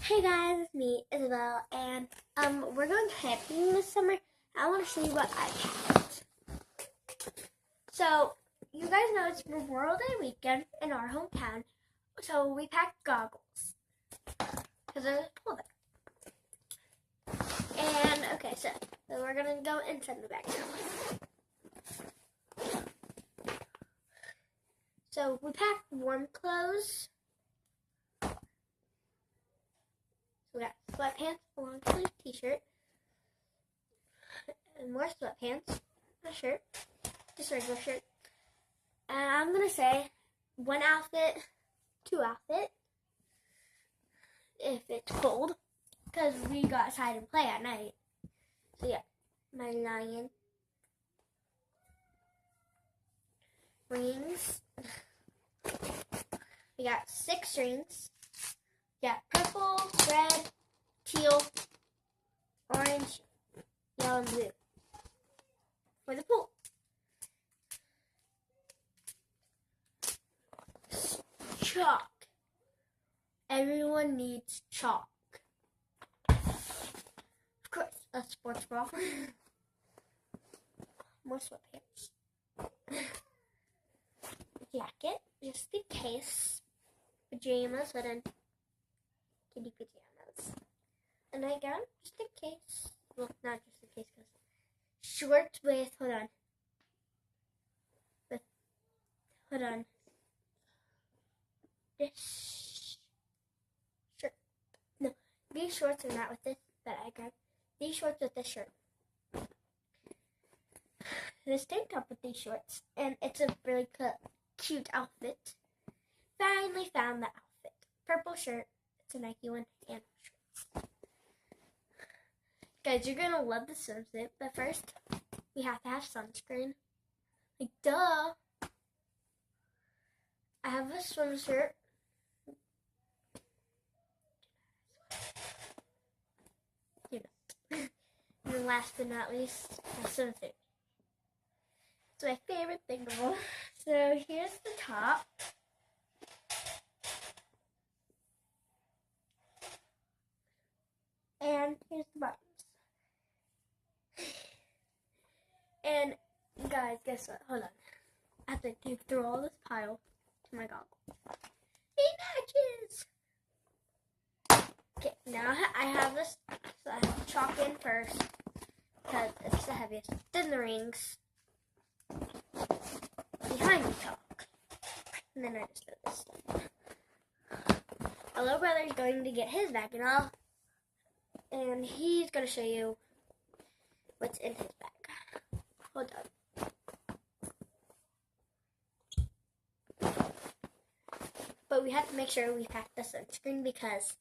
Hey guys, it's me, Isabel, and we're going camping this summer. I want to show you what I packed. So, you guys know it's Memorial Day weekend in our hometown, so we packed goggles because there's a pool there. And okay, so we're gonna go inside the bag now. So we packed warm clothes. We got sweatpants, a long sleeve t-shirt, and more sweatpants, a shirt, just a regular shirt. And I'm going to say one outfit, two outfit, if it's cold, because we go outside and play at night. So yeah, my lion. Rings. We got 6 rings. We got purple, red, teal, orange, yellow, and blue for the pool. Chalk. Everyone needs chalk. Of course, a sports bra. More sweatpants. Jacket, just in case. Pajamas, but then kitty pajamas. A nightgown, just in case. Well, not just in case, because shorts with, hold on. This shirt. No, these shorts are not with this that I grabbed. These shorts with this shirt. This tank top with these shorts. And it's a really cute outfit. Finally found the outfit. Purple shirt. It's a Nike one and shorts. Guys, you're gonna love the swimsuit, but first we have to have sunscreen. Like, duh. I have a swimsuit. And then last but not least, a swimsuit. It's my favorite thing of all. So here's the top. And here's the bottoms. And guys, guess what? Hold on. I have to dig through all this pile to my goggles. It matches! Okay, now I have this. So I have to chalk in first because it's the heaviest. Then the rings. Behind the chalk. And then I just throw this stuff. My little brother is going to get his bag and all. And he's going to show you what's in his bag. Hold on. But we have to make sure we pack the sunscreen because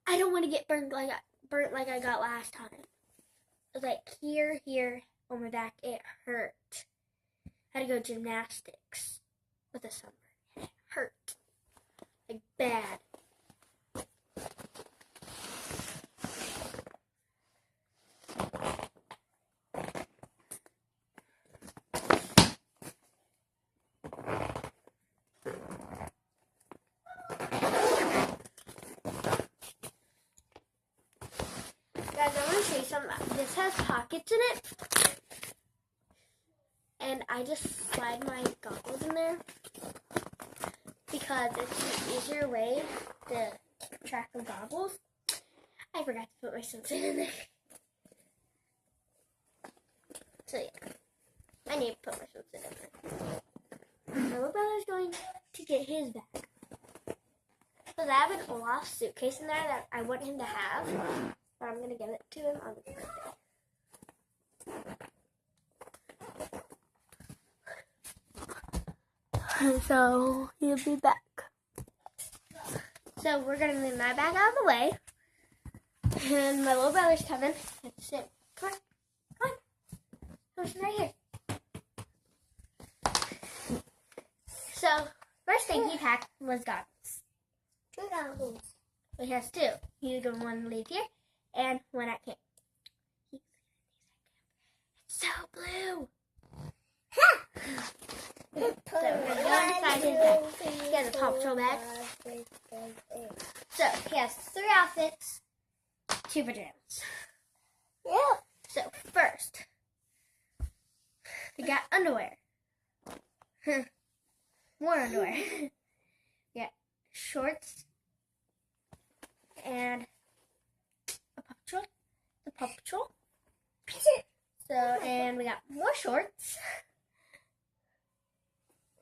I don't want to get burnt like I got last time. It was like here on my back. It hurt. I had to go gymnastics with a sunburn. It hurt. Like bad. Guys, I want to show you something. This has pockets in it. And I just slide my goggles in there because it's an easier way to keep track of goggles. I forgot to put my swimsuit in there. So yeah, I need to put my swimsuit in there. My little brother's going to get his bag. Because I have an Olaf suitcase in there that I want him to have. But I'm going to give it to him on his birthday. So he'll be back. So we're gonna move my bag out of the way, and my little brother's coming. Let's sit. Come on. He's right here. So first thing he packed was goggles. 2 goggles. Well, he has 2. He's gonna one to leave here, and one at camp. It's so blue. So we're going to go inside his bag. He has a Paw Patrol bag. So he has 3 outfits, 2 pajamas. Yeah. So first, we got underwear. More underwear. We got shorts and a Paw Patrol. The Paw Patrol. So, and we got more shorts.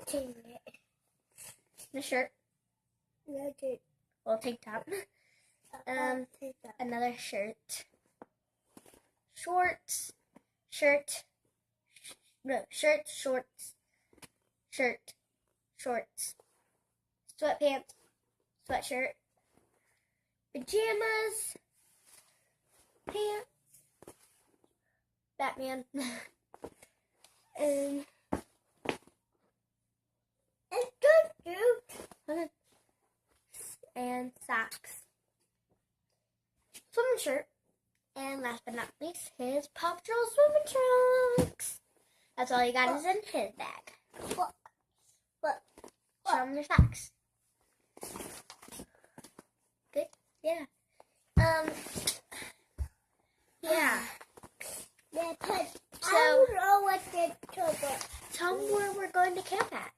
The shirt. Well, tank top. Another shirt. Shorts. Shirt. No, shirt, shorts. Shirt. Shorts. Sweatpants. Sweatshirt. Pajamas. Pants. Batman. and okay. And socks. Swimming shirt. And last but not least, his Paw Patrol swimming trunks. That's all he got is in his bag. What? Show him your socks. Good? Yeah. Yeah. I don't know what to do. Tell them where we're going to camp at.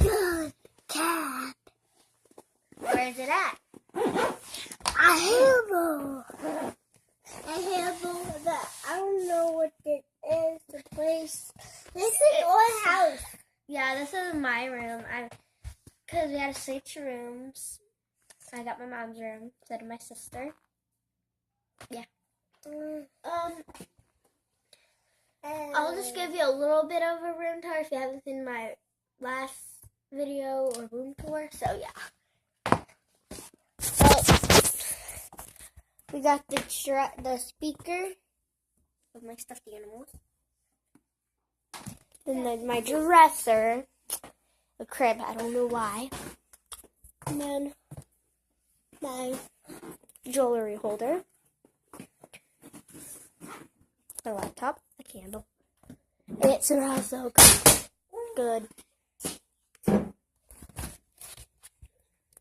Good cat. Where is it at? A hammer. A hammer that I don't know what it is. The place. This is our house. Yeah, this is my room. Because we had 6 rooms. I got my mom's room instead of my sister. Yeah. I'll just give you a little bit of a room tour if you haven't seen my last video or room tour. So yeah. We got the speaker of my stuffed animals. And then my dresser, a crib, I don't know why. And then my jewelry holder, my laptop, a candle. And it smells so good.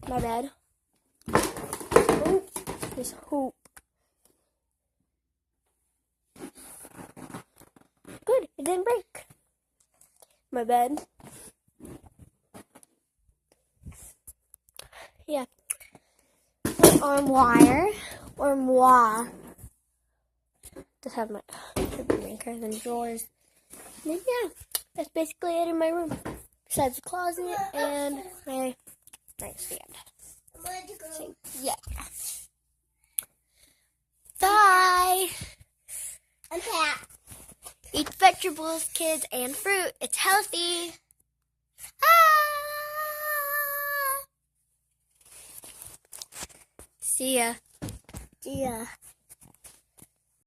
My bed. This hoop. Good, it didn't break. My bed. Yeah. Armoire. Just have my maker, then drawers. And then yeah, that's basically it in my room. Besides the closet and my nightstand. So, yeah. Bye. Okay. Eat vegetables, kids, and fruit. It's healthy. See ya. Yeah.